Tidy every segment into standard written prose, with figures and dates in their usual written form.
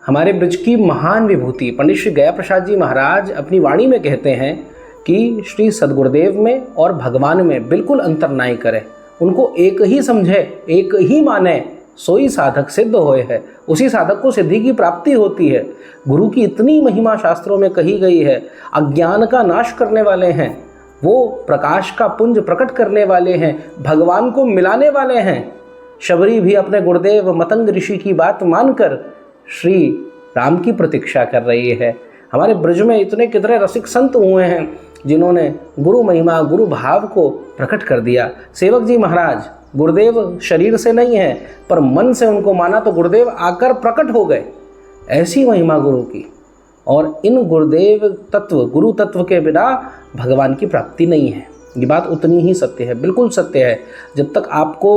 हमारे ब्रज की महान विभूति पंडित श्री गया प्रसाद जी महाराज अपनी वाणी में कहते हैं कि श्री सद्गुरुदेव में और भगवान में बिल्कुल अंतर नहीं करे, उनको एक ही समझे, एक ही माने, सोई साधक सिद्ध होए है। उसी साधक को सिद्धि की प्राप्ति होती है। गुरु की इतनी महिमा शास्त्रों में कही गई है। अज्ञान का नाश करने वाले हैं, वो प्रकाश का पुंज प्रकट करने वाले हैं, भगवान को मिलाने वाले हैं। शबरी भी अपने गुरुदेव मतंग ऋषि की बात मानकर श्री राम की प्रतीक्षा कर रही है। हमारे ब्रज में इतने कितने रसिक संत हुए हैं जिन्होंने गुरु महिमा, गुरु भाव को प्रकट कर दिया। सेवक जी महाराज गुरुदेव शरीर से नहीं है पर मन से उनको माना तो गुरुदेव आकर प्रकट हो गए। ऐसी महिमा गुरु की। और इन गुरुदेव तत्व, गुरु तत्व के बिना भगवान की प्राप्ति नहीं है। ये बात उतनी ही सत्य है, बिल्कुल सत्य है। जब तक आपको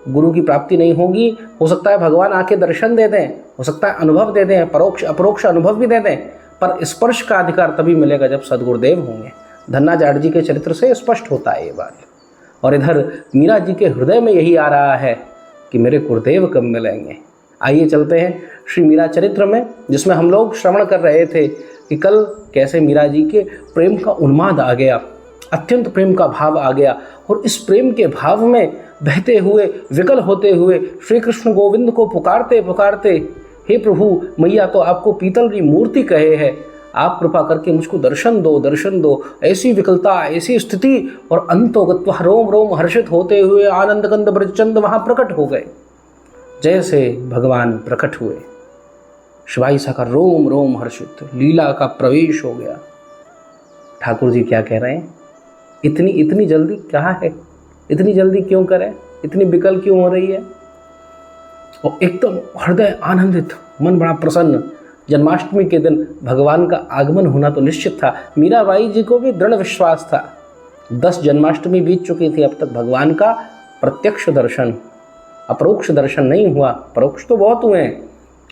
गुरु की प्राप्ति नहीं होगी, हो सकता है भगवान आके दर्शन दे दें, हो सकता है अनुभव दे दें, परोक्ष अपरोक्ष अनुभव भी दे दें, पर स्पर्श का अधिकार तभी मिलेगा जब सद्गुरुदेव होंगे। धन्ना जाट जी के चरित्र से स्पष्ट होता है ये बात। और इधर मीरा जी के हृदय में यही आ रहा है कि मेरे गुरुदेव कब मिलेंगे। आइए चलते हैं श्री मीरा चरित्र में, जिसमें हम लोग श्रवण कर रहे थे कि कल कैसे मीरा जी के प्रेम का उन्माद आ गया, अत्यंत प्रेम का भाव आ गया। और इस प्रेम के भाव में बहते हुए, विकल होते हुए श्री कृष्ण गोविंद को पुकारते पुकारते, हे प्रभु, मैया तो आपको पीतल की मूर्ति कहे है, आप कृपा करके मुझको दर्शन दो, दर्शन दो। ऐसी विकलता, ऐसी स्थिति, और अंतोगत्वा रोम रोम हर्षित होते हुए आनंद कंद ब्रजचंद वहाँ प्रकट हो गए। जैसे भगवान प्रकट हुए, शिवाईसा का रोम रोम हर्षित, लीला का प्रवेश हो गया। ठाकुर जी क्या कह रहे हैं, इतनी जल्दी कहाँ है, इतनी जल्दी क्यों करें, इतनी विकल क्यों हो रही है। और एकदम हृदय आनंदित, मन बड़ा प्रसन्न। जन्माष्टमी के दिन भगवान का आगमन होना तो निश्चित था। मीराबाई जी को भी दृढ़ विश्वास था। 10 जन्माष्टमी बीत चुकी थी, अब तक भगवान का प्रत्यक्ष दर्शन, अपरोक्ष दर्शन नहीं हुआ। परोक्ष तो बहुत हुए हैं,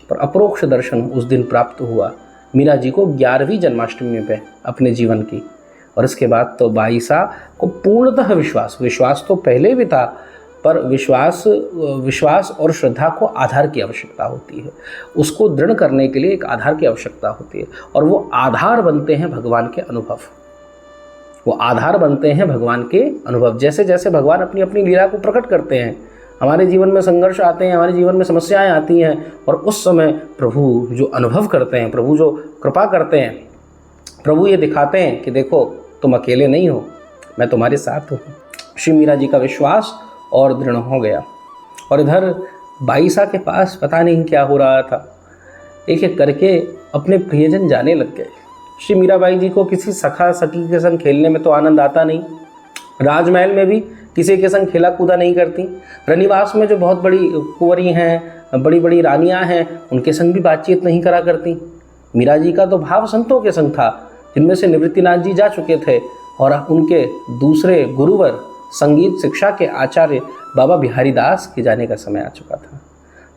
पर अपरोक्ष दर्शन उस दिन प्राप्त हुआ मीरा जी को 11वीं जन्माष्टमी पे अपने जीवन की। और इसके बाद तो बाईसा को पूर्णतः विश्वास तो पहले भी था, पर विश्वास और श्रद्धा को आधार की आवश्यकता होती है। उसको दृढ़ करने के लिए एक आधार की आवश्यकता होती है, और वो आधार बनते हैं भगवान के अनुभव। वो आधार बनते हैं भगवान के अनुभव। जैसे जैसे भगवान अपनी अपनी लीला को प्रकट करते हैं, हमारे जीवन में संघर्ष आते हैं, हमारे जीवन में समस्याएं आती हैं, और उस समय प्रभु जो अनुभव करते हैं, प्रभु जो कृपा करते हैं, प्रभु ये दिखाते हैं कि देखो तुम अकेले नहीं हो, मैं तुम्हारे साथ हूँ। श्री मीरा जी का विश्वास और दृढ़ हो गया। और इधर बाईसा के पास पता नहीं क्या हो रहा था, एक एक करके अपने प्रियजन जाने लग गए। श्री मीराबाई जी को किसी सखा सखी के संग खेलने में तो आनंद आता नहीं, राजमहल में भी किसी के संग खेला कूदा नहीं करती, रनिवास में जो बहुत बड़ी कुंवरी हैं, बड़ी बड़ी रानियां हैं, उनके संग भी बातचीत नहीं करा करती। मीरा जी का तो भाव संतों के संग था, जिनमें से निवृत्तिनाथ जी जा चुके थे, और उनके दूसरे गुरुवर संगीत शिक्षा के आचार्य बाबा बिहारी दास के जाने का समय आ चुका था।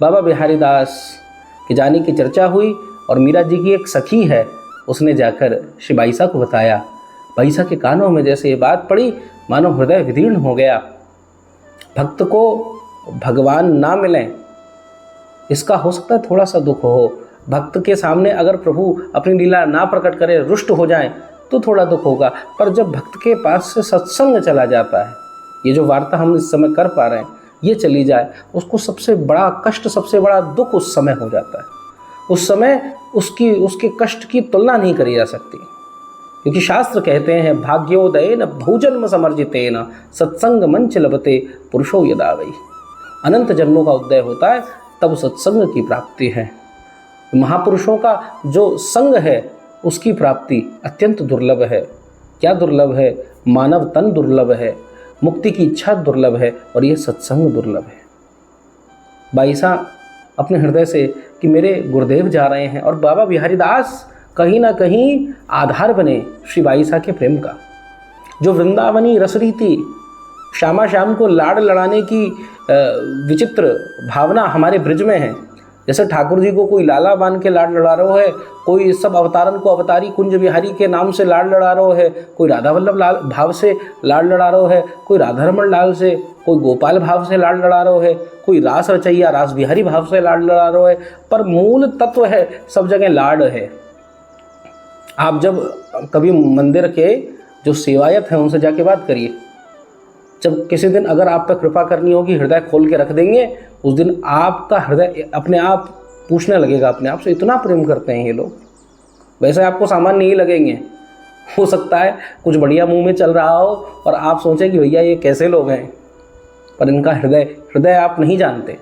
बाबा बिहारी दास के जाने की चर्चा हुई, और मीरा जी की एक सखी है, उसने जाकर श्री बाईसा को बताया। बाईसा के कानों में जैसे ये बात पड़ी, मानो हृदय विदीर्ण हो गया। भक्त को भगवान ना मिलें, इसका हो सकता है थोड़ा सा दुख हो। भक्त के सामने अगर प्रभु अपनी लीला ना प्रकट करे, रुष्ट हो जाए, तो थोड़ा दुख होगा। पर जब भक्त के पास से सत्संग चला जाता है, ये जो वार्ता हम इस समय कर पा रहे हैं, ये चली जाए, उसको सबसे बड़ा कष्ट, सबसे बड़ा दुख उस समय हो जाता है। उस समय उसके कष्ट की तुलना नहीं करी जा सकती, क्योंकि शास्त्र कहते हैं, भाग्योदयेन बहुजन्म समर्जितेन सत्संग मंच लभते पुरुषो यदा वै। अनंत जन्मों का उदय होता है तब सत्संग की प्राप्ति है। महापुरुषों का जो संग है उसकी प्राप्ति अत्यंत दुर्लभ है। क्या दुर्लभ है? मानव तन दुर्लभ है, मुक्ति की इच्छा दुर्लभ है, और ये सत्संग दुर्लभ है। बाईसा अपने हृदय से कि मेरे गुरुदेव जा रहे हैं, और बाबा बिहारी दास कहीं ना कहीं आधार बने श्री बाईसा के प्रेम का। जो वृंदावनी रसरीति, श्यामा श्याम को लाड़ लड़ाने की विचित्र भावना हमारे ब्रज में है। जैसे ठाकुर जी को कोई लाला बांध के लाड़ लड़ा रहा है, कोई सब अवतारन को अवतारी कुंज बिहारी के नाम से लाड़ लड़ा रहा है, कोई राधा वल्लभ लाल भाव से लाड़ लड़ा रहा है, कोई राधा रमन लाल से, कोई गोपाल भाव से लाड लड़ा रहो है, कोई रास रचैया रास बिहारी भाव से लाड लड़ा रहो है, पर मूल तत्व है सब जगह लाड है। आप जब कभी मंदिर के जो सेवायत हैं उनसे जाके बात करिए, जब किसी दिन अगर आप पर कृपा करनी होगी, हृदय खोल के रख देंगे, उस दिन आपका हृदय अपने आप पूछने लगेगा अपने आप से, इतना प्रेम करते हैं ये लोग। वैसे आपको सामान्य नहीं लगेंगे, हो सकता है कुछ बढ़िया मुंह में चल रहा हो और आप सोचें कि भैया ये कैसे लोग हैं, पर इनका हृदय आप नहीं जानते,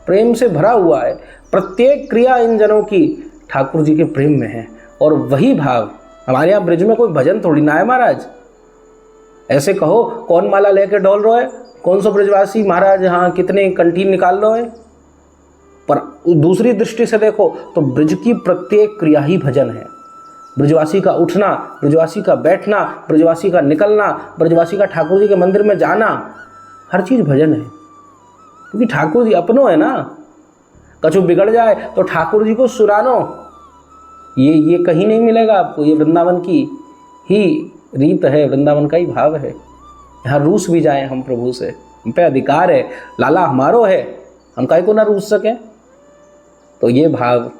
प्रेम से भरा हुआ है। प्रत्येक क्रिया इन जनों की ठाकुर जी के प्रेम में है, और वही भाव हमारे यहाँ ब्रिज में कोई भजन थोड़ी ना है महाराज। ऐसे कहो कौन माला लेके डोल रहे है, कौन सो ब्रजवासी महाराज हाँ कितने कंठीन निकाल रहे है, पर दूसरी दृष्टि से देखो तो ब्रिज की प्रत्येक क्रिया ही भजन है। ब्रजवासी का उठना, ब्रजवासी का बैठना, ब्रजवासी का निकलना, ब्रजवासी का ठाकुर जी के मंदिर में जाना, हर चीज़ भजन है, क्योंकि ठाकुर जी अपनो है ना। कछु बिगड़ जाए तो ठाकुर जी को सुरानो, ये कहीं नहीं मिलेगा आपको, ये वृंदावन की ही रीत है, वृंदावन का ही भाव है। यहाँ रूस भी जाएं हम प्रभु से, हम पे अधिकार है, लाला हमारो है, हम काहे को ना रूस सकें। तो ये भाव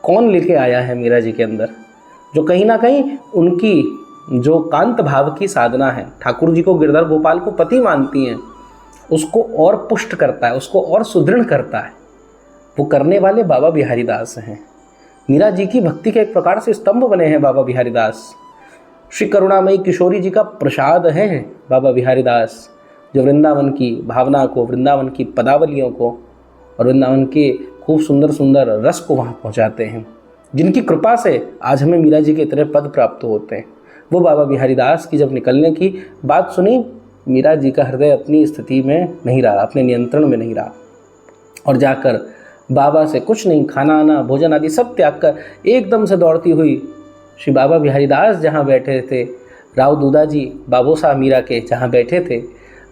कौन लेके आया है मीरा जी के अंदर, जो कहीं ना कहीं उनकी जो कांत भाव की साधना है, ठाकुर जी को गिरधर गोपाल को पति मानती हैं, उसको और पुष्ट करता है, उसको और सुदृढ़ करता है। वो करने वाले बाबा बिहारी दास हैं। मीरा जी की भक्ति के एक प्रकार से स्तंभ बने हैं बाबा बिहारी दास। श्री करुणामयी किशोरी जी का प्रसाद है बाबा बिहारी दास, जो वृंदावन की भावना को, वृंदावन की पदावलियों को और वृंदावन के खूब सुंदर सुंदर रस को वहाँ पहुँचाते हैं, जिनकी कृपा से आज हमें मीरा जी के इतने पद प्राप्त होते हैं। वो बाबा बिहारी दास की जब निकलने की बात सुनी, मीरा जी का हृदय अपनी स्थिति में नहीं रहा, अपने नियंत्रण में नहीं रहा, और जाकर बाबा से कुछ नहीं, खाना आना भोजन आदि सब त्याग कर एकदम से दौड़ती हुई श्री बाबा बिहारी दास जहाँ बैठे थे, राव दूदा जी बाबू साहब मीरा के जहाँ बैठे थे,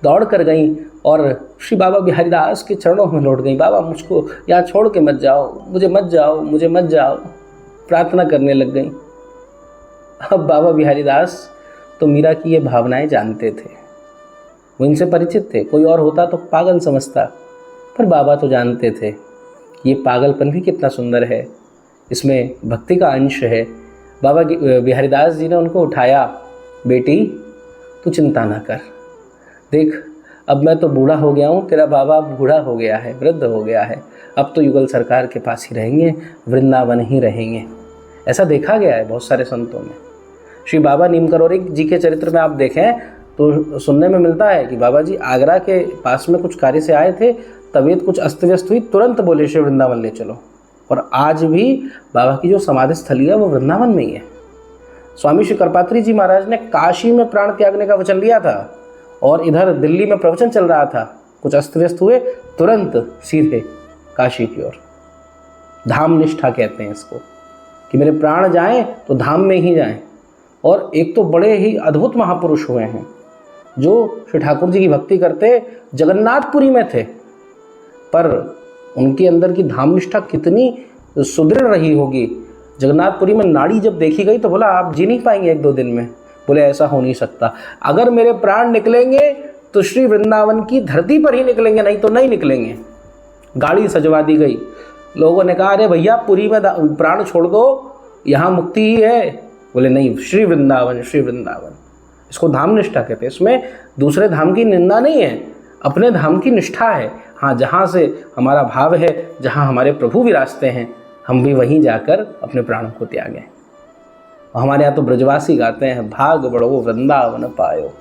दौड़ कर गई और श्री बाबा बिहारी दास के चरणों में लौट गई। बाबा मुझको यहाँ छोड़ के मत जाओ, मुझे मत जाओ, मुझे मत जाओ, प्रार्थना करने लग गई। अब बाबा बिहारी दास तो मीरा की ये भावनाएं जानते थे, वो इनसे परिचित थे, कोई और होता तो पागल समझता, पर बाबा तो जानते थे ये पागलपन भी कितना सुंदर है, इसमें भक्ति का अंश है। बाबा बिहारी दास जी ने उनको उठाया, बेटी तू चिंता ना कर, देख अब मैं तो बूढ़ा हो गया हूँ, तेरा बाबा बूढ़ा हो गया है, वृद्ध हो गया है, अब तो युगल सरकार के पास ही रहेंगे, वृंदावन ही रहेंगे। ऐसा देखा गया है बहुत सारे संतों में। श्री बाबा नीम करोरी जी के चरित्र में आप देखें तो सुनने में मिलता है कि बाबा जी आगरा के पास में कुछ कार्य से आए थे, तबीयत कुछ अस्त व्यस्त हुई, तुरंत बोले श्री वृंदावन ले चलो। और आज भी बाबा की जो समाधि स्थली है वो वृंदावन में ही है। स्वामी श्री करपात्री जी महाराज ने काशी में प्राण त्यागने का वचन लिया था, और इधर दिल्ली में प्रवचन चल रहा था, कुछ अस्त व्यस्त हुए, तुरंत सीधे काशी की ओर। धाम निष्ठा कहते हैं इसको, कि मेरे प्राण जाएं तो धाम में ही जाएं। और एक तो बड़े ही अद्भुत महापुरुष हुए हैं जो श्री ठाकुर जी की भक्ति करते जगन्नाथपुरी में थे, पर उनके अंदर की धाम निष्ठा कितनी सुदृढ़ रही होगी। जगन्नाथपुरी में नाड़ी जब देखी गई तो बोला आप जी नहीं पाएंगे 1-2 दिन में। बोले ऐसा हो नहीं सकता, अगर मेरे प्राण निकलेंगे तो श्री वृंदावन की धरती पर ही निकलेंगे, नहीं तो नहीं निकलेंगे। गाड़ी सजवा दी गई, लोगों ने कहा अरे भैया पुरी में प्राण छोड़ दो, यहाँ मुक्ति ही है। बोले नहीं, श्री वृंदावन, श्री वृंदावन। इसको धाम निष्ठा कहते हैं। इसमें दूसरे धाम की निंदा नहीं है, अपने धाम की निष्ठा है। हाँ, जहाँ से हमारा भाव है, जहाँ हमारे प्रभु विराजते हैं, हम भी वहीं जाकर अपने प्राणों को त्यागें। हमारे यहाँ तो ब्रजवासी गाते हैं, भाग बड़ो वृंदावन पायो।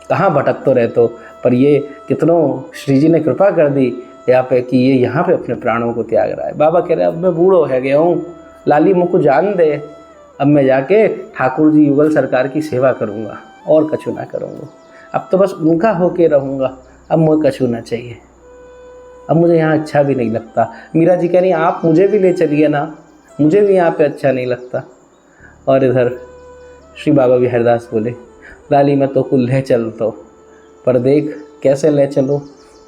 कहाँ भटक तो रहते, पर ये कितनों श्री जी ने कृपा कर दी यहाँ पे कि ये यहाँ पे अपने प्राणों को त्याग रहा है। बाबा कह रहे अब मैं बूढ़ो है गया हूँ, लाली मुझको जान दे, अब मैं जाके ठाकुर जी युगल सरकार की सेवा करूँगा और कछु ना करूँगा, अब तो बस उनका होके रहूँगा, अब मुझे कछु ना चाहिए, अब मुझे यहाँ अच्छा भी नहीं लगता। मीरा जी कह रही आप मुझे भी ले चलिए ना, मुझे भी यहाँ पे अच्छा नहीं लगता। और इधर श्री बाबा बिहारी दास बोले लाली मैं तो को ले चल, तो पर देख कैसे ले चलो,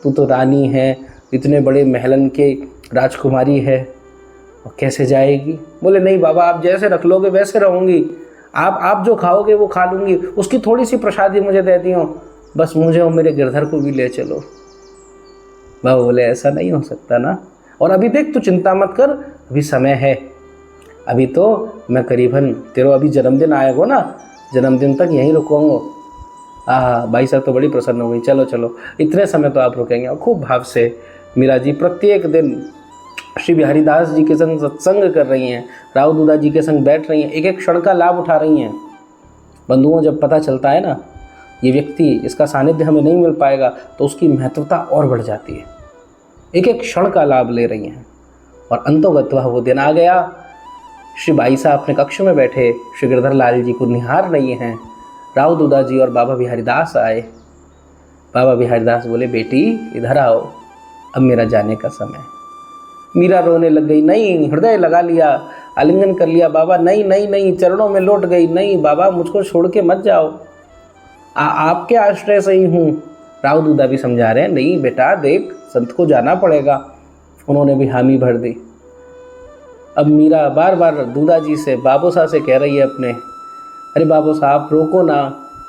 तू तो रानी है, इतने बड़े महलन के राजकुमारी है, और कैसे जाएगी। बोले नहीं बाबा आप जैसे रख लोगे वैसे रहूँगी, आप जो खाओगे वो खा लूँगी, उसकी थोड़ी सी प्रसादी मुझे दे दियो, बस मुझे और मेरे गिरधर को भी ले चलो। बाबा बोले ऐसा नहीं हो सकता ना, और अभी देख तू चिंता मत कर, अभी समय है, अभी तो मैं करीबन तेरा अभी जन्मदिन आएगा ना, जन्मदिन तक यहीं रुकूंगा। भाई साहब तो बड़ी प्रसन्न हो गई, चलो चलो इतने समय तो आप रुकेंगे। और खूब भाव से मीरा जी प्रत्येक दिन श्री बिहारी दास जी के संग सत्संग कर रही हैं, राव दूधा जी के संग बैठ रही हैं, एक एक क्षण का लाभ उठा रही हैं। बंधुओं, जब पता चलता है ना ये व्यक्ति, इसका सानिध्य हमें नहीं मिल पाएगा, तो उसकी महत्वता और बढ़ जाती है। एक एक क्षण का लाभ ले रही हैं। और अंतोगत्वा वो दिन आ गया, श्री बाई साहब अपने कक्ष में बैठे श्री गिरधर लाल जी को निहार रही हैं। राव दूधा जी और बाबा बिहारी दास आए। बाबा बिहारी दास बोले, बेटी इधर आओ, अब मेरा जाने का समय। मीरा रोने लग गई, नहीं, हृदय लगा लिया, आलिंगन कर लिया, बाबा नहीं नहीं नहीं, चरणों में लौट गई, नहीं बाबा मुझको छोड़ के मत जाओ, आपके आश्रय से ही हूँ। राव दूधा भी समझा रहे हैं, नहीं बेटा देख, संत को जाना पड़ेगा। उन्होंने भी हामी भर दी। अब मीरा बार बार दूधा जी से, बाबू साहब से कह रही है अपने, अरे बाबू साहब रोको ना,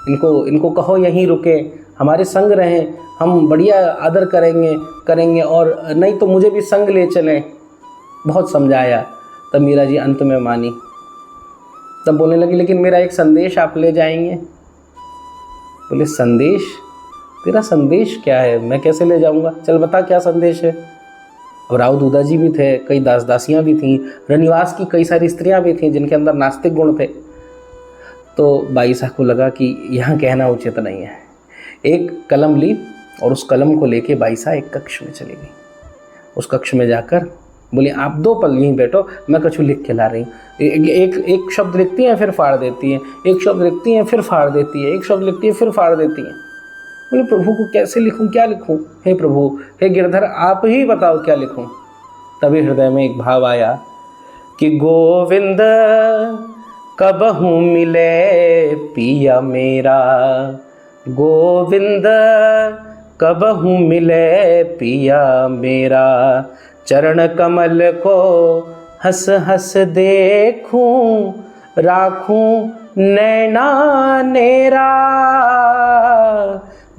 इनको कहो यहीं रुके, हमारे संग रहें, हम बढ़िया आदर करेंगे और नहीं तो मुझे भी संग ले चलें। बहुत समझाया, तब मीरा जी अंत में मानी। तब बोलने लगी, लेकिन मेरा एक संदेश आप ले जाएंगे। बोले, संदेश? तेरा संदेश क्या है, मैं कैसे ले जाऊंगा, चल बता क्या संदेश है। अब राव दूधा जी भी थे, कई दास दासियाँ भी थीं, रनिवास की कई सारी स्त्रियाँ भी थीं जिनके अंदर नास्तिक गुण थे। तो बाई साहब को लगा कि यहाँ कहना उचित नहीं है। एक कलम ली और उस कलम को लेके बाई साहब एक कक्ष में चली गई। उस कक्ष में जाकर बोली, आप 2 पल यहीं बैठो, मैं कछु लिख के ला रही हूँ। एक शब्द लिखती हैं फिर फाड़ देती हैं, एक शब्द लिखती हैं फिर फाड़ देती है, एक शब्द लिखती है फिर फाड़ देती हैं। बोले, प्रभु को कैसे लिखूं, क्या लिखूं? हे प्रभु, हे गिरधर, आप ही बताओ क्या लिखूं। तभी हृदय में एक भाव आया कि गोविंद कबहू मिले पिया मेरा, गोविंद कबहू मिले पिया मेरा, चरण कमल को हंस हंस देखूं, राखूं नैना नेरा,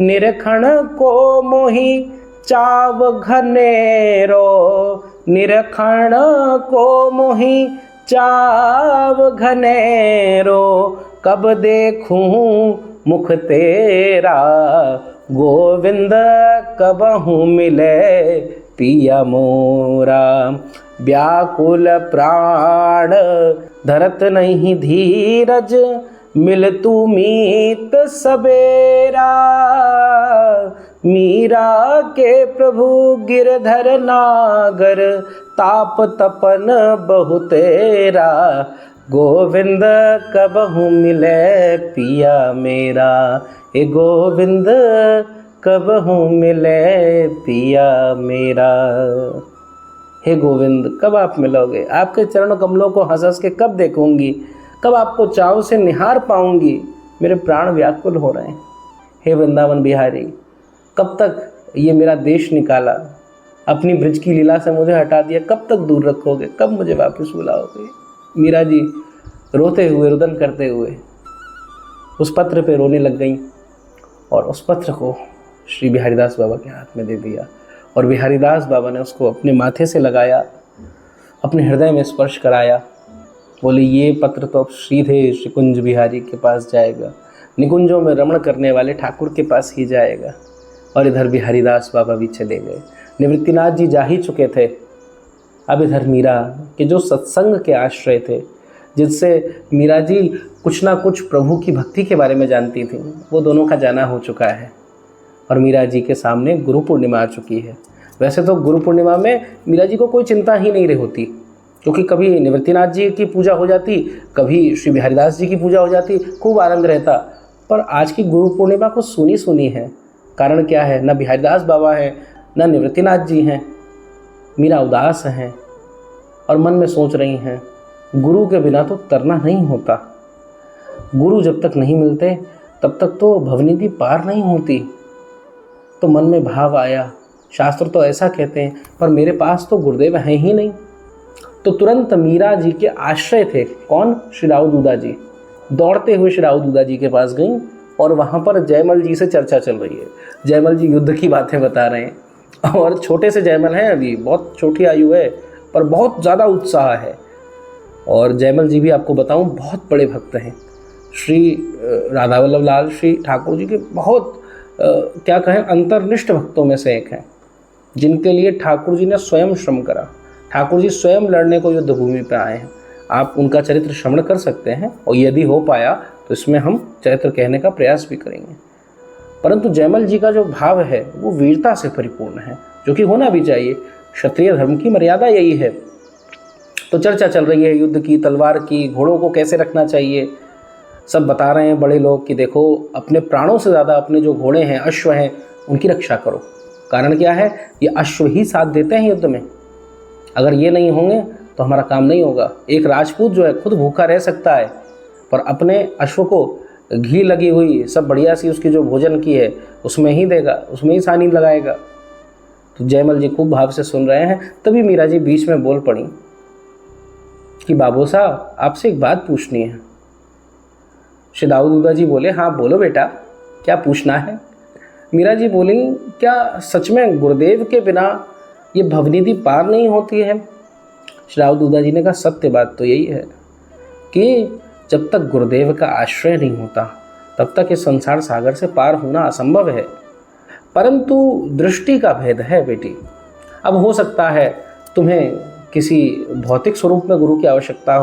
निरखण को मोही चाव घनेरो, निरखण को मोही चाव घनेरो, कब देखूं मुख तेरा, गोविंद कबहू मिले पिया मोरा, व्याकुल प्राण धरत नहीं धीरज, मिल तू मीत सबेरा, मीरा के प्रभु गिरधर नागर, ताप तपन बहु तेरा, गोविंद कबहू मिले पिया मेरा, ए गोविंद कबहू मिले पिया मेरा। हे गोविंद, कब आप मिलोगे? आपके चरण कमलों को हंस हंस के कब देखूंगी, कब आपको चाव से निहार पाऊंगी? मेरे प्राण व्याकुल हो रहे हैं। हे वृंदावन बिहारी, कब तक ये मेरा देश निकाला, अपनी ब्रज की लीला से मुझे हटा दिया, कब तक दूर रखोगे, कब मुझे वापस बुलाओगे? मीरा जी रोते हुए, रुदन करते हुए उस पत्र पे रोने लग गई और उस पत्र को श्री बिहारीदास बाबा के हाथ में दे दिया। और बिहारीदास बाबा ने उसको अपने माथे से लगाया, अपने हृदय में स्पर्श कराया। बोले, ये पत्र तो अब सीधे श्री कुंज बिहारी के पास जाएगा, निकुंजों में रमण करने वाले ठाकुर के पास ही जाएगा। और इधर बिहारीदास बाबा भी चले गए, निवृत्तिनाथ जी जा ही चुके थे। अब इधर मीरा के जो सत्संग के आश्रय थे, जिससे मीरा जी कुछ ना कुछ प्रभु की भक्ति के बारे में जानती थी, वो दोनों का जाना हो चुका है। और मीरा जी के सामने गुरु पूर्णिमा आ चुकी है। वैसे तो गुरु पूर्णिमा में मीरा जी को कोई चिंता ही नहीं रही होती, क्योंकि कभी निवृत्तिनाथ जी की पूजा हो जाती, कभी श्री बिहारीदास जी की पूजा हो जाती, खूब आनंद रहता। पर आज की गुरु पूर्णिमा को सुनी सुनी है। कारण क्या है? न बिहारीदास बाबा हैं, न निवृत्तिनाथ जी हैं। मीरा उदास हैं और मन में सोच रही हैं, गुरु के बिना तो तरना नहीं होता। गुरु जब तक नहीं मिलते तब तक तो भवनिधि पार नहीं होती। तो मन में भाव आया, शास्त्र तो ऐसा कहते हैं, पर मेरे पास तो गुरुदेव हैं ही नहीं। तो तुरंत मीरा जी के आश्रय थे कौन? श्री राव दूधा जी। दौड़ते हुए श्री राव दूधा जी के पास गई और वहाँ पर जयमल जी से चर्चा चल रही है। जयमल जी युद्ध की बातें बता रहे हैं और छोटे से जयमल हैं, अभी बहुत छोटी आयु है पर बहुत ज़्यादा उत्साह है। और जयमल जी भी आपको बताऊं बहुत बड़े भक्त हैं, श्री राधा वल्लभ लाल श्री ठाकुर जी के बहुत क्या कहें अंतर्निष्ठ भक्तों में से एक हैं, जिनके लिए ठाकुर जी ने स्वयं श्रम करा। ठाकुर जी स्वयं लड़ने को युद्ध भूमि पर आए हैं। आप उनका चरित्र श्रवण कर सकते हैं और यदि हो पाया तो इसमें हम चरित्र कहने का प्रयास भी करेंगे। परंतु जयमल जी का जो भाव है वो वीरता से परिपूर्ण है, जो कि होना भी चाहिए। क्षत्रिय धर्म की मर्यादा यही है। तो चर्चा चल रही है युद्ध की, तलवार की, घोड़ों को कैसे रखना चाहिए। सब बता रहे हैं बड़े लोग कि देखो अपने प्राणों से ज़्यादा अपने जो घोड़े हैं, अश्व हैं, उनकी रक्षा करो। कारण क्या है, ये अश्व ही साथ देते हैं युद्ध में। अगर ये नहीं होंगे तो हमारा काम नहीं होगा। एक राजपूत जो है खुद भूखा रह सकता है पर अपने अश्व को घी लगी हुई सब बढ़िया सी उसकी जो भोजन की है उसमें ही देगा, उसमें ही सानी लगाएगा। तो जयमल जी खूब भाव से सुन रहे हैं। तभी मीरा जी बीच में बोल पड़ी कि बाबू साहब आपसे एक बात पूछनी है। श्री दाऊदूदा जी बोले, हाँ बोलो बेटा, क्या पूछना है। मीरा जी बोली, क्या सच में गुरुदेव के बिना ये भवनिधि पार नहीं होती है। श्री दाऊदूदा जी ने कहा, सत्य बात तो यही है कि जब तक गुरुदेव का आश्रय नहीं होता तब तक इस संसार सागर से पार होना असंभव है। परंतु दृष्टि का भेद है बेटी। अब हो सकता है तुम्हें किसी भौतिक स्वरूप में गुरु की आवश्यकता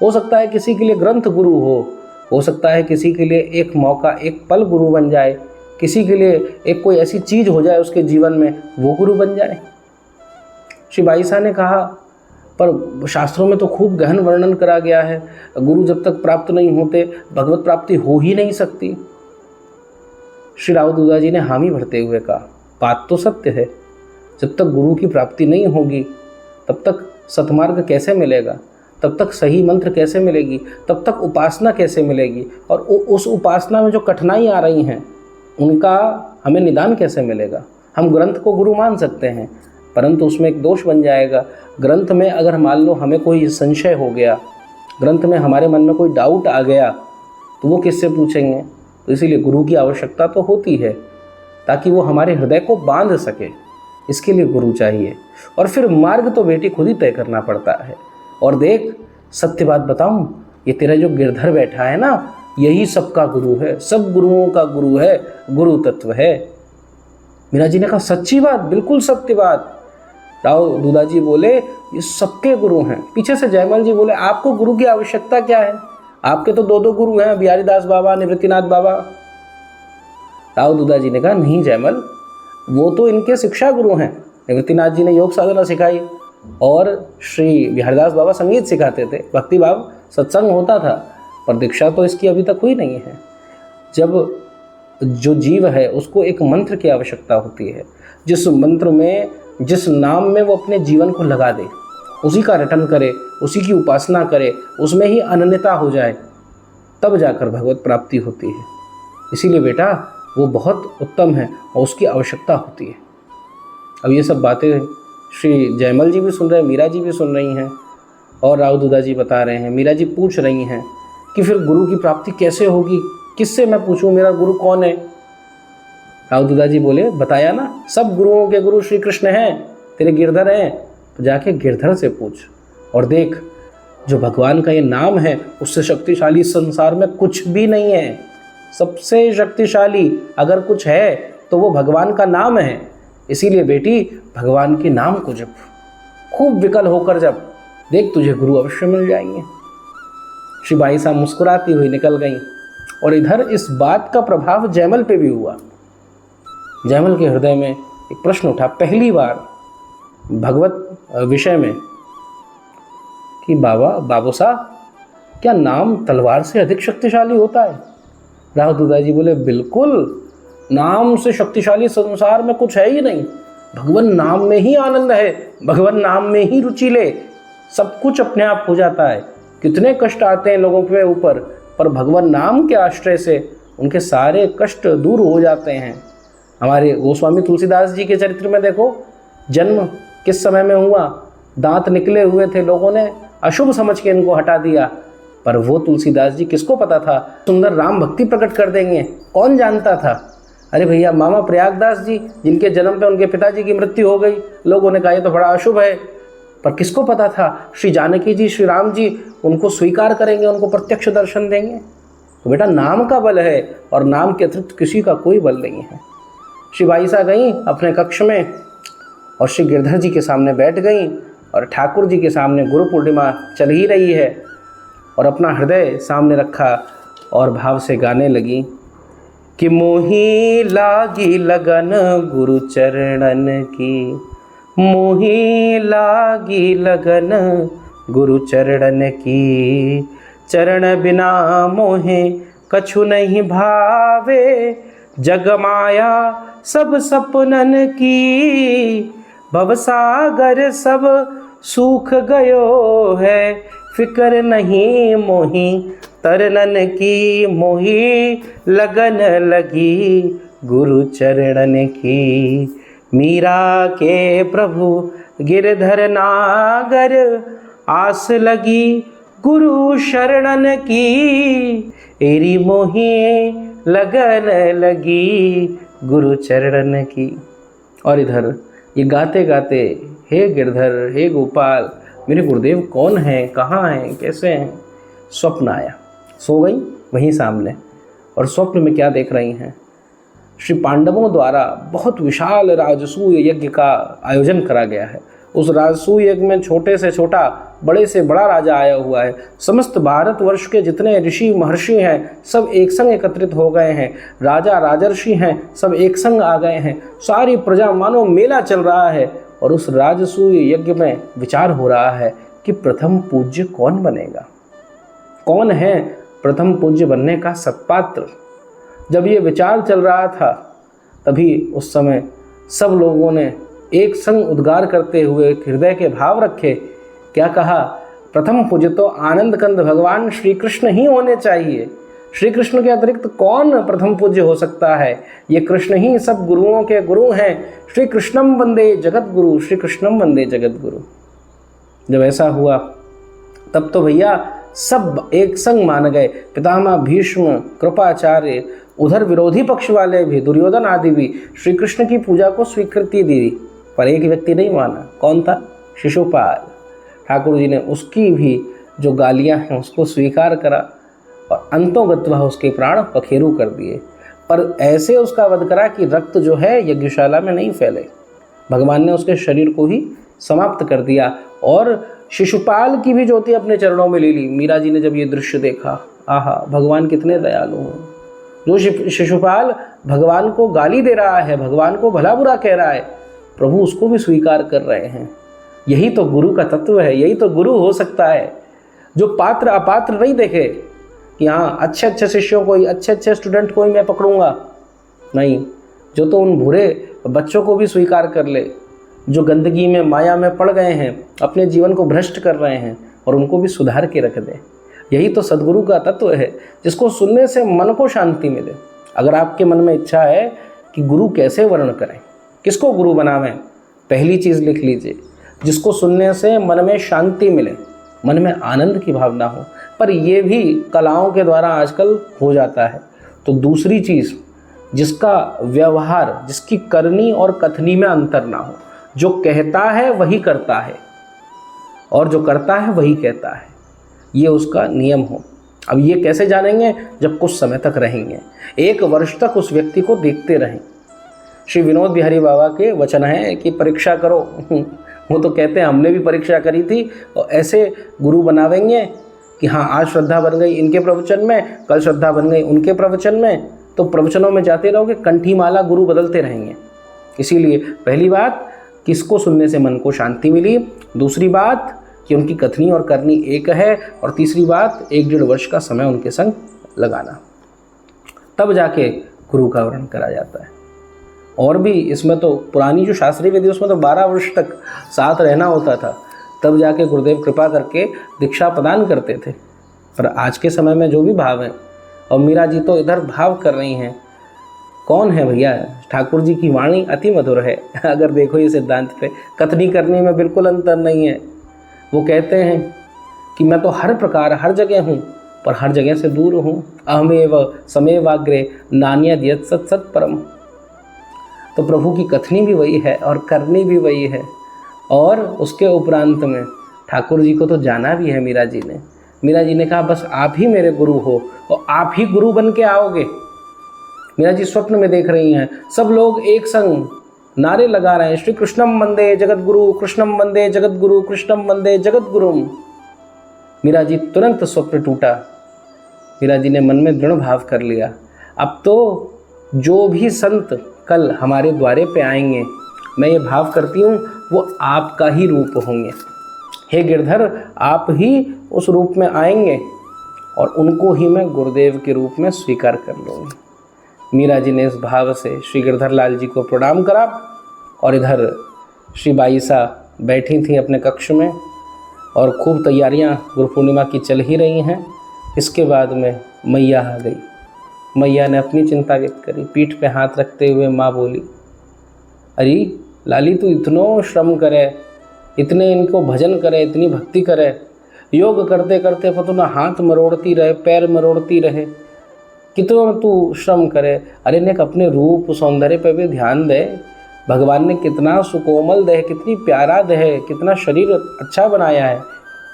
हो सकता है किसी के लिए ग्रंथ गुरु हो सकता है किसी के लिए एक मौका, एक पल गुरु बन जाए, किसी के लिए एक कोई ऐसी चीज़ हो जाए उसके जीवन में वो गुरु बन जाए। श्री बाई साहब ने कहा, पर शास्त्रों में तो खूब गहन वर्णन करा गया है, गुरु जब तक प्राप्त नहीं होते भगवत प्राप्ति हो ही नहीं सकती। श्री दाऊदूदा जी ने हामी भरते हुए कहा, बात तो सत्य है। जब तक गुरु की प्राप्ति नहीं होगी तब तक सतमार्ग कैसे मिलेगा, तब तक सही मंत्र कैसे मिलेगी, तब तक उपासना कैसे मिलेगी, और उस उपासना में जो कठिनाई आ रही हैं उनका हमें निदान कैसे मिलेगा। हम ग्रंथ को गुरु मान सकते हैं परंतु उसमें एक दोष बन जाएगा। ग्रंथ में अगर मान लो हमें कोई संशय हो गया, ग्रंथ में हमारे मन में कोई डाउट आ गया तो वो किससे पूछेंगे। तो इसीलिए गुरु की आवश्यकता तो होती है ताकि वो हमारे हृदय को बांध सके, इसके लिए गुरु चाहिए। और फिर मार्ग तो बेटी खुद ही तय करना पड़ता है। और देख सत्य बात बताऊं, ये तेरा जो गिरधर बैठा है ना, यही सबका गुरु है, सब गुरुओं का गुरु है, गुरु तत्व है। मीरा जी ने कहा, सच्ची बात, बिल्कुल सत्य बात। दाऊदूदा जी बोले, ये सबके गुरु हैं। पीछे से जयमल जी बोले, आपको गुरु की आवश्यकता क्या है, आपके तो दो गुरु हैं, बिहारी दास बाबा, निवृत्तिनाथ बाबा। दाऊदूदा जी ने कहा, नहीं जयमल, वो तो इनके शिक्षा गुरु हैं। निवृत्तिनाथ जी ने योग साधना सिखाई और श्री बिहारीदास बाबा संगीत सिखाते थे, भक्ति भाव सत्संग होता था, पर दीक्षा तो इसकी अभी तक हुई नहीं है। जब जो जीव है उसको एक मंत्र की आवश्यकता होती है, जिस मंत्र में, जिस नाम में वो अपने जीवन को लगा दे, उसी का रटन करे, उसी की उपासना करे, उसमें ही अनन्यता हो जाए, तब जाकर भगवत प्राप्ति होती है। इसीलिए बेटा वो बहुत उत्तम है और उसकी आवश्यकता होती है। अब ये सब बातें श्री जयमल जी भी सुन रहे हैं, मीरा जी भी सुन रही हैं और दाऊदूदा जी बता रहे हैं। मीरा जी पूछ रही हैं कि फिर गुरु की प्राप्ति कैसे होगी, किससे मैं पूछूं, मेरा गुरु कौन है। दाऊदूदा जी बोले, बताया ना, सब गुरुओं के गुरु श्री कृष्ण हैं, तेरे गिरधर हैं, तो जाके गिरधर से पूछ। और देख, जो भगवान का ये नाम है उससे शक्तिशाली संसार में कुछ भी नहीं है। सबसे शक्तिशाली अगर कुछ है तो वो भगवान का नाम है। इसीलिए बेटी भगवान के नाम को जप, खूब विकल होकर जप, देख तुझे गुरु अवश्य मिल जाएंगे। श्री बाई साहब मुस्कुराती हुई निकल गई और इधर इस बात का प्रभाव जयमल पे भी हुआ। जयमल के हृदय में एक प्रश्न उठा पहली बार भगवत विषय में कि बाबू साहब, क्या नाम तलवार से अधिक शक्तिशाली होता है। दाऊदूदा जी बोले, बिल्कुल, नाम से शक्तिशाली संसार में कुछ है ही नहीं। भगवान नाम में ही आनंद है, भगवान नाम में ही रुचि ले, सब कुछ अपने आप हो जाता है। कितने कष्ट आते हैं लोगों के ऊपर, पर भगवान नाम के आश्रय से उनके सारे कष्ट दूर हो जाते हैं। हमारे गोस्वामी तुलसीदास जी के चरित्र में देखो, जन्म किस समय में हुआ, दांत निकले हुए थे, लोगों ने अशुभ समझ के इनको हटा दिया, पर वो तुलसीदास जी किसको पता था सुंदर राम भक्ति प्रकट कर देंगे, कौन जानता था। अरे भैया मामा प्रयागदास जी जिनके जन्म पे उनके पिताजी की मृत्यु हो गई, लोगों ने कहा ये तो बड़ा अशुभ है, पर किसको पता था श्री जानकी जी श्री राम जी उनको स्वीकार करेंगे, उनको प्रत्यक्ष दर्शन देंगे। तो बेटा नाम का बल है और नाम के अतिरिक्त किसी का कोई बल नहीं है। श्री बाईसा गई अपने कक्ष में और श्री गिरधर जी के सामने बैठ गई और ठाकुर जी के सामने गुरु पूर्णिमा चल ही रही है और अपना हृदय सामने रखा और भाव से गाने लगी कि मोही लागी लगन गुरु चरणन की, मोही लागी लगन गुरु चरणन की, चरण बिना मोहे कछु नहीं भावे, जग माया सब सपनन की, भवसागर सब सूख गयो है, फिकर नहीं मोही तरनन की, मोही लगन लगी गुरु चरणन की। मीरा के प्रभु गिरधर नागर, आस लगी गुरु शरणन की, एरी मोही लगन लगी गुरु चरणन की। और इधर ये गाते गाते हे गिरधर हे गोपाल मेरे गुरुदेव कौन हैं, कहाँ हैं, कैसे हैं, स्वप्न आया। सो गई वहीं सामने और स्वप्न में क्या देख रही हैं, श्री पांडवों द्वारा बहुत विशाल राजसूय यज्ञ का आयोजन करा गया है। उस राजसूय यज्ञ में छोटे से छोटा बड़े से बड़ा राजा आया हुआ है। समस्त भारतवर्ष के जितने ऋषि महर्षि हैं सब एक संग एकत्रित हो गए हैं, राजा राजर्षि हैं सब एक संग आ गए हैं, सारी प्रजा मानो मेला चल रहा है। और उस राजसूय यज्ञ में विचार हो रहा है कि प्रथम पूज्य कौन बनेगा, कौन है प्रथम पूज्य बनने का सत्पात्र। जब ये विचार चल रहा था तभी उस समय सब लोगों ने एक संग उद्गार करते हुए हृदय के भाव रखे। क्या कहा, प्रथम पूज्य तो आनंद कंद भगवान श्री कृष्ण ही होने चाहिए, श्री कृष्ण के अतिरिक्त कौन प्रथम पूज्य हो सकता है, ये कृष्ण ही सब गुरुओं के गुरु हैं। श्री कृष्णम वंदे जगत गुरु, श्री कृष्णम वंदे जगत गुरु। जब ऐसा हुआ तब तो भैया सब एक संग मान गए, पितामह भीष्म कृपाचार्य, उधर विरोधी पक्ष वाले भी दुर्योधन आदि भी श्री कृष्ण की पूजा को स्वीकृति दी। पर एक व्यक्ति नहीं माना, कौन था, शिशुपाल। ठाकुर जी ने उसकी भी जो गालियां हैं उसको स्वीकार करा और अंतोगत्वा उसके प्राण पखेरु कर दिए। पर ऐसे उसका वध करा कि रक्त जो है यज्ञशाला में नहीं फैले, भगवान ने उसके शरीर को ही समाप्त कर दिया और शिशुपाल की भी ज्योति अपने चरणों में ले ली। मीरा जी ने जब ये दृश्य देखा, आहा भगवान कितने दयालु हैं। जो शिशुपाल भगवान को गाली दे रहा है, भगवान को भला बुरा कह रहा है, प्रभु उसको भी स्वीकार कर रहे हैं। यही तो गुरु का तत्व है, यही तो गुरु हो सकता है जो पात्र अपात्र नहीं देखे कि हाँ अच्छे अच्छे शिष्यों को ही, अच्छे अच्छे स्टूडेंट को ही मैं पकड़ूंगा, नहीं, जो तो उन बुरे बच्चों को भी स्वीकार कर ले जो गंदगी में माया में पड़ गए हैं, अपने जीवन को भ्रष्ट कर रहे हैं, और उनको भी सुधार के रख दे। यही तो सद्गुरु का तत्व है जिसको सुनने से मन को शांति मिले। अगर आपके मन में इच्छा है कि गुरु कैसे वर्ण करें, किसको गुरु बनावें, पहली चीज़ लिख लीजिए, जिसको सुनने से मन में शांति मिले, मन में आनंद की भावना हो। पर ये भी कलाओं के द्वारा आजकल हो जाता है। तो दूसरी चीज़, जिसका व्यवहार, जिसकी करनी और कथनी में अंतर ना हो, जो कहता है वही करता है और जो करता है वही कहता है, ये उसका नियम हो। अब ये कैसे जानेंगे, जब कुछ समय तक रहेंगे, 1 वर्ष तक उस व्यक्ति को देखते रहें। श्री विनोद बिहारी बाबा के वचन है कि परीक्षा करो। वो तो कहते हैं हमने भी परीक्षा करी थी, और ऐसे गुरु बनावेंगे कि हाँ आज श्रद्धा बन गई इनके प्रवचन में, कल श्रद्धा बन गई उनके प्रवचन में, तो प्रवचनों में जाते रहोगे, कंठी माला गुरु बदलते रहेंगे। इसीलिए पहली बात, किसको सुनने से मन को शांति मिली, दूसरी बात कि उनकी कथनी और करनी एक है, और तीसरी बात 1-1.5 वर्ष का समय उनके संग लगाना, तब जाके गुरु का वर्ण करा जाता है। और भी इसमें तो पुरानी जो शास्त्रीय विधि उसमें तो 12 वर्ष तक साथ रहना होता था, तब जाके गुरुदेव कृपा करके दीक्षा प्रदान करते थे। पर आज के समय में जो भी भाव है, और मीरा जी तो इधर भाव कर रही हैं, कौन है भैया, ठाकुर जी की वाणी अति मधुर है। अगर देखो ये सिद्धांत पे, कथनी करने में बिल्कुल अंतर नहीं है। वो कहते हैं कि मैं तो हर प्रकार हर जगह हूँ पर हर जगह से दूर हूँ। अहमेव समेवाग्रे नान्यद यत् सत् सत् परम। तो प्रभु की कथनी भी वही है और करनी भी वही है। और उसके उपरांत में ठाकुर जी को तो जाना भी है मीरा जी ने। मीरा जी ने कहा बस आप ही मेरे गुरु हो और आप ही गुरु बन के आओगे। मीरा जी स्वप्न में देख रही हैं सब लोग एक संग नारे लगा रहे हैं, श्री कृष्णम वंदे जगत गुरु, कृष्णम वंदे जगत गुरु, कृष्णम वंदे जगत गुरु। मीरा जी तुरंत स्वप्न टूटा। मीरा जी ने मन में दृढ़ भाव कर लिया, अब तो जो भी संत कल हमारे द्वारे पे आएंगे, मैं ये भाव करती हूँ वो आपका ही रूप होंगे। हे गिरधर, आप ही उस रूप में आएंगे और उनको ही मैं गुरुदेव के रूप में स्वीकार कर लूँगी। मीरा जी ने इस भाव से श्री गिरधर लाल जी को प्रणाम करा और इधर श्री बाईसा बैठी थी अपने कक्ष में और खूब तैयारियां गुरु पूर्णिमा की चल ही रही हैं। इसके बाद में मैया आ गई। मैया ने अपनी चिंता व्यक्त करी, पीठ पे हाथ रखते हुए माँ बोली, अरे लाली तू इतनो श्रम करे, इतने इनको भजन करे, इतनी भक्ति करे, योग करते करते पतो ना हाथ मरोड़ती रहे, पैर मरोड़ती रहे, कितना तू श्रम करे। अरे नेक अपने रूप सौंदर्य पे भी ध्यान दे। भगवान ने कितना सुकोमल देह, कितनी प्यारा देह, कितना शरीर अच्छा बनाया है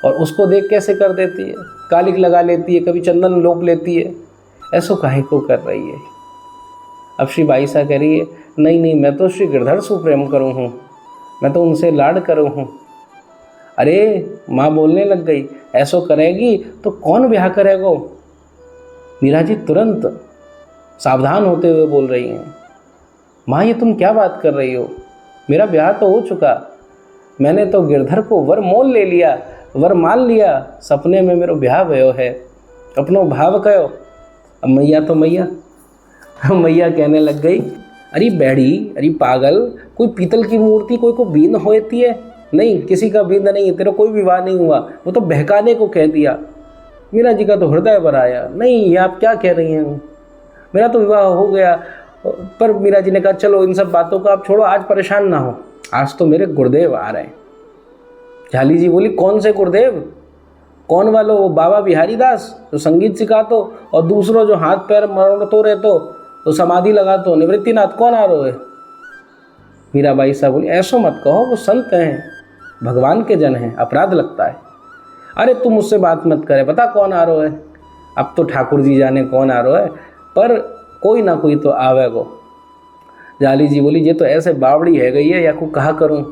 और उसको देख कैसे कर देती है, कालिक लगा लेती है, कभी चंदन लोप लेती है, ऐसो काहे को कर रही है। अब श्री बाईसा कह रही है, नहीं नहीं मैं तो श्री गिरधर से प्रेम करूँ हूँ, मैं तो उनसे लाड करूँ हूँ। अरे माँ बोलने लग गई, ऐसो करेगी तो कौन ब्याह करेगा। मीरा जी तुरंत सावधान होते हुए बोल रही हैं, माँ ये तुम क्या बात कर रही हो, मेरा ब्याह तो हो चुका, मैंने तो गिरधर को वर मोल ले लिया, वर मान लिया, सपने में मेरा ब्याह भयो है, अपनो भाव कयो। अब मैया तो मैया कहने लग गई, अरे बैड़ी, अरे पागल, कोई पीतल की मूर्ति कोई को बीन होती है? नहीं, किसी का बीन नहीं, तेरा कोई विवाह नहीं हुआ, वो तो बहकाने को कह दिया। मीरा जी का तो हृदय भर आया, नहीं ये आप क्या कह रही हैं, मेरा तो विवाह हो गया। पर मीरा जी ने कहा चलो इन सब बातों को आप छोड़ो, आज परेशान ना हो, आज तो मेरे गुरुदेव आ रहे हैं। झाली जी बोली, कौन से गुरुदेव, कौन वालो? वो बाबा बिहारी दास जो संगीत सिखातो और दूसरों जो हाथ पैर मरोड़तो रहतो, तो समाधि लगातो, निवृत्तिनाथ कौन आ रहे है? मीराबाई साहब बोली, ऐसो मत कहो, वो संत हैं, भगवान के जन हैं, अपराध लगता है। अरे तुम मुझसे बात मत करे, पता कौन आ रहा है? अब तो ठाकुर जी जाने कौन आ रहा है, पर कोई ना कोई तो आवेगो। जाली जी बोली, ये तो ऐसे बावड़ी है गई है, या को कहा करूं,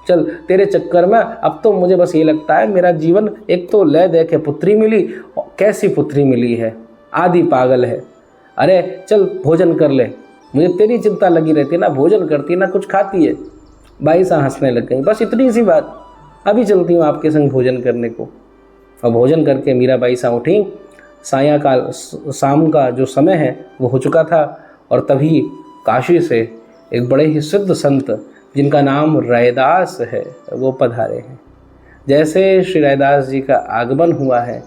चल तेरे चक्कर में अब तो मुझे बस ये लगता है मेरा जीवन, एक तो ले दे के पुत्री मिली, कैसी पुत्री मिली है, आधी पागल है। अरे चल भोजन कर ले, मुझे तेरी चिंता लगी रहती है, ना भोजन करती है ना कुछ खाती है। बाई सा हंसने लग गई, बस इतनी सी बात, अभी चलती हूँ आपके संग भोजन करने को। और भोजन करके मीरा बाई सा उठी। सायंकाल शाम का जो समय है वो हो चुका था और तभी काशी से एक बड़े ही सिद्ध संत जिनका नाम रैदास है वो पधारे हैं। जैसे श्री रैदास जी का आगमन हुआ है,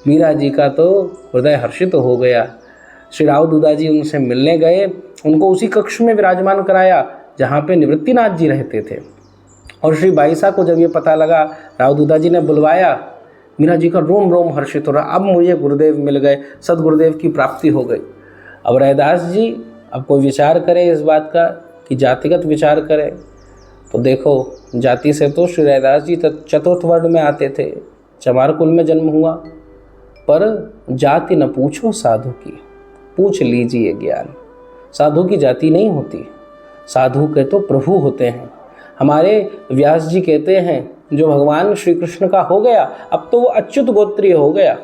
मीरा जी का तो हृदय हर्षित हो गया। श्री राव दूदा जी उनसे मिलने गए, उनको उसी कक्ष में विराजमान कराया जहाँ पे निवृत्तिनाथ जी रहते थे। और श्री बाईसा को जब ये पता लगा, राव दूदा जी ने बुलवाया, मीरा जी का रोम रोम हर्षित हो रहा, अब मुझे गुरुदेव मिल गए, सदगुरुदेव की प्राप्ति हो गई। अब रैदास जी अब कोई विचार करे इस बात का कि जातिगत विचार करे, तो देखो जाति से तो श्री रैदास जी चतुर्थ वर्ण में आते थे, चमार कुल में जन्म हुआ, पर जाति न पूछो साधु की, पूछ लीजिए ज्ञान। साधु की जाति नहीं होती, साधु के तो प्रभु होते हैं। हमारे व्यास जी कहते हैं जो भगवान श्री कृष्ण का हो गया, अब तो वो अच्युत गोत्रीय हो गया,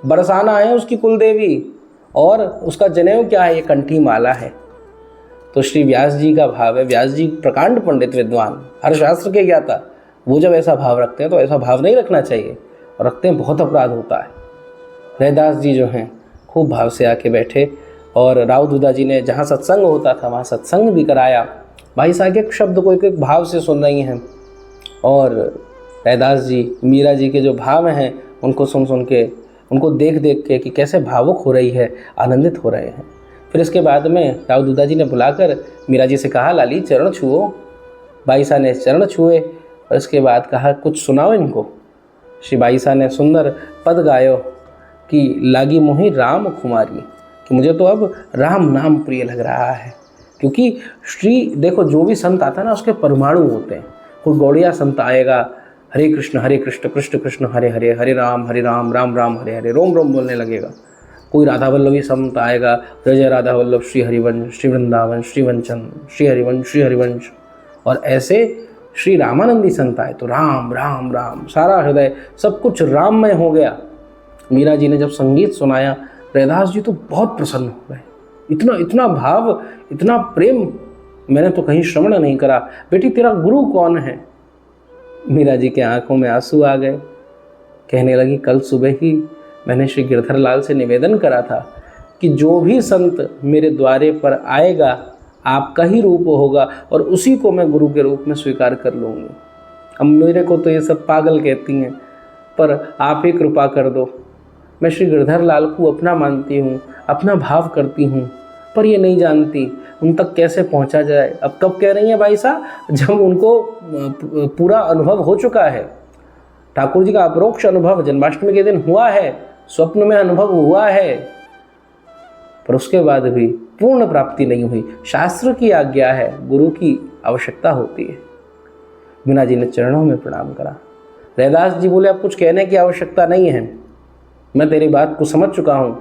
बरसाना है उसकी कुलदेवी, और उसका जनेऊ क्या है, ये कंठी माला है। तो श्री व्यास जी का भाव है, व्यास जी प्रकांड पंडित विद्वान, हर शास्त्र के ज्ञाता, वो जब ऐसा भाव रखते हैं तो ऐसा भाव नहीं रखना चाहिए, और रखते हैं बहुत अपराध होता है। रैदास जी जो हैं खूब भाव से आके बैठे और राव दूदा जी ने जहाँ सत्संग होता था वहाँ सत्संग भी कराया। भाई साहब एक शब्द को एक भाव से सुन रही हैं और रैदास जी मीरा जी के जो भाव हैं उनको सुन सुन के, उनको देख देख के कि कैसे भावुक हो रही है, आनंदित हो रहे हैं। फिर इसके बाद में राव दूदा जी ने बुलाकर मीरा जी से कहा, लाली चरण छुओ। बाईसा ने चरण छुए और इसके बाद कहा, कुछ सुनाओ इनको। श्री बाईसा ने सुंदर पद गायो कि लागी मोहि राम खुमारी, कि मुझे तो अब राम नाम प्रिय लग रहा है। क्योंकि श्री देखो जो भी संत आता है ना उसके परमाणु होते हैं। कोई गौड़िया संत आएगा, हरे कृष्ण कृष्ण कृष्ण हरे हरे, हरे राम राम राम हरे हरे, रोम रोम बोलने लगेगा। कोई राधा वल्लभी संत आएगा, जय जय राधा वल्लभ श्री हरिवंश, श्री वृंदावन, श्री वंचन, श्री हरिवंश। और ऐसे श्री रामानंदी संत आए तो राम राम राम, सारा हृदय सब कुछ राममय हो गया। मीरा जी ने जब संगीत सुनाया, रैदास जी तो बहुत प्रसन्न हो गए। इतना भाव, इतना प्रेम मैंने तो कहीं श्रवण नहीं करा। बेटी तेरा गुरु कौन है? मीरा जी के आंखों में आंसू आ गए। कहने लगी, कल सुबह ही मैंने श्री गिरधर लाल से निवेदन करा था कि जो भी संत मेरे द्वारे पर आएगा आपका ही रूप होगा और उसी को मैं गुरु के रूप में स्वीकार कर लूँगी। अब मेरे को तो ये सब पागल कहती हैं, पर आप ही कृपा कर दो। मैं श्री गिरधर लाल को अपना मानती हूँ, अपना भाव करती हूँ, पर ये नहीं जानती उन तक कैसे पहुँचा जाए। अब कब कह रही हैं भाई साहब? जब उनको पूरा अनुभव हो चुका है। ठाकुर जी का अपरोक्ष अनुभव जन्माष्टमी के दिन हुआ है, स्वप्न में अनुभव हुआ है, पर उसके बाद भी पूर्ण प्राप्ति नहीं हुई। शास्त्र की आज्ञा है, गुरु की आवश्यकता होती है। मीना जी ने चरणों में प्रणाम करा। रैदास जी बोले, अब कुछ कहने की आवश्यकता नहीं है, मैं तेरी बात को समझ चुका हूँ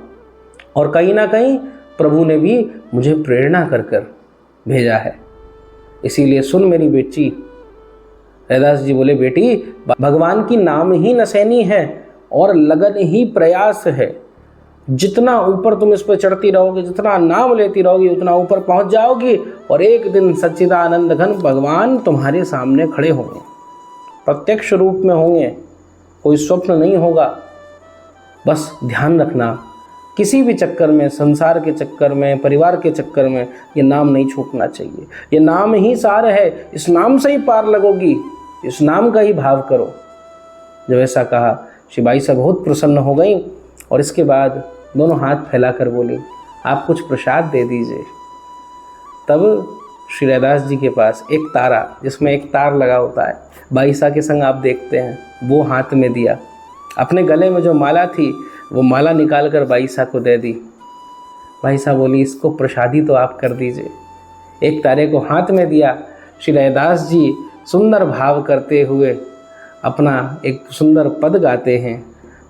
और कहीं ना कहीं प्रभु ने भी मुझे प्रेरणा कर कर भेजा है, इसीलिए सुन मेरी बेटी। रैदास जी बोले, बेटी भगवान की नाम ही नसैनी है और लगन ही प्रयास है। जितना ऊपर तुम इस पर चढ़ती रहोगे, जितना नाम लेती रहोगी, उतना ऊपर पहुंच जाओगी और एक दिन सच्चिदानंद घन भगवान तुम्हारे सामने खड़े होंगे, प्रत्यक्ष रूप में होंगे, कोई स्वप्न नहीं होगा। बस ध्यान रखना, किसी भी चक्कर में, संसार के चक्कर में, परिवार के चक्कर में ये नाम नहीं छूटना चाहिए। ये नाम ही सार है, इस नाम से ही पार लगोगी, इस नाम का ही भाव करो। जब ऐसा कहा, श्री बाई साहब बहुत प्रसन्न हो गई और इसके बाद दोनों हाथ फैलाकर बोली, आप कुछ प्रसाद दे दीजिए। तब श्री रैदास जी के पास एक तारा, जिसमें एक तार लगा होता है, बाईसा के संग आप देखते हैं, वो हाथ में दिया। अपने गले में जो माला थी वो माला निकाल कर बाईसा को दे दी। बाईसा बोली, इसको प्रसादी तो आप कर दीजिए। एक तारे को हाथ में दिया। श्री रैदास जी सुंदर भाव करते हुए अपना एक सुंदर पद गाते हैं,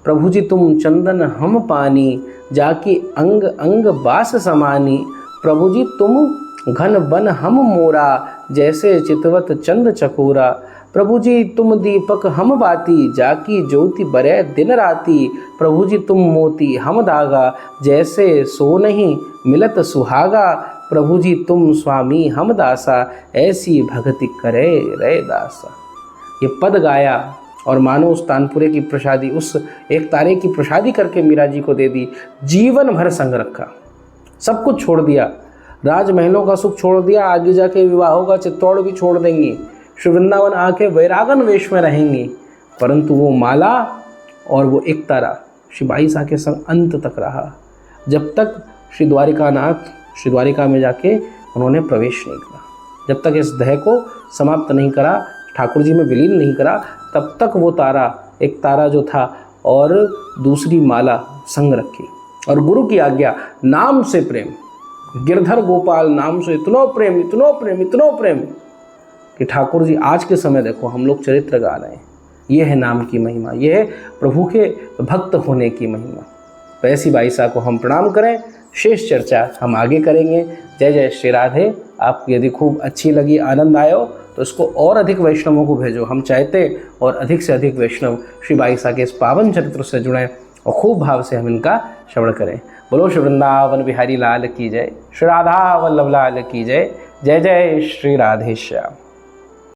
प्रभु जी तुम चंदन हम पानी, जाकी अंग अंग बास समानी। प्रभु जी तुम घन बन हम मोरा, जैसे चितवत चंद चकोरा। प्रभु जी तुम दीपक हम बाती, जाकी ज्योति बरे दिन राती। प्रभु जी तुम मोती हम धागा, जैसे सो नहीं मिलत सुहागा। प्रभु जी तुम स्वामी हम दासा, ऐसी भक्ति करे रे दासा। ये पद गाया और मानो उस तानपुरे की प्रसादी, उस एक तारे की प्रसादी करके मीरा जी को दे दी। जीवन भर संग रखा, सब कुछ छोड़ दिया, राजमहलों का सुख छोड़ दिया, आगे जाके विवाहों का चित्तौड़ भी छोड़ देंगी, श्री वृंदावन आके वैरागन वेश में रहेंगी, परंतु वो माला और वो एक तारा श्री बाईसा के संग अंत तक रहा, जब तक श्री द्वारिकानाथ श्री द्वारिका में जाके उन्होंने प्रवेश नहीं करा, जब तक इस देह को समाप्त नहीं करा, ठाकुर जी में विलीन नहीं करा, तब तक वो तारा, एक तारा जो था और दूसरी माला संग रखी। और गुरु की आज्ञा, नाम से प्रेम, गिरधर गोपाल नाम से इतनो प्रेम, इतनो प्रेम, इतनो प्रेम कि ठाकुर जी आज के समय देखो हम लोग चरित्र गा रहे हैं। ये है नाम की महिमा, ये है प्रभु के भक्त होने की महिमा। तो ऐसी बाईसा को हम प्रणाम करें। शेष चर्चा हम आगे करेंगे। जय जय श्री राधे। आपको यदि खूब अच्छी लगी, आनंद आयो तो इसको और अधिक वैष्णवों को भेजो। हम चाहते और अधिक से अधिक वैष्णव श्री बाईसा के इस पावन चरित्र से जुड़ें और खूब भाव से हम इनका श्रवण करें। बोलो श्री वृंदावन बिहारी लाल की जय, श्री राधा वल्लभ लाल की जय। जय जय श्री राधेश्याम।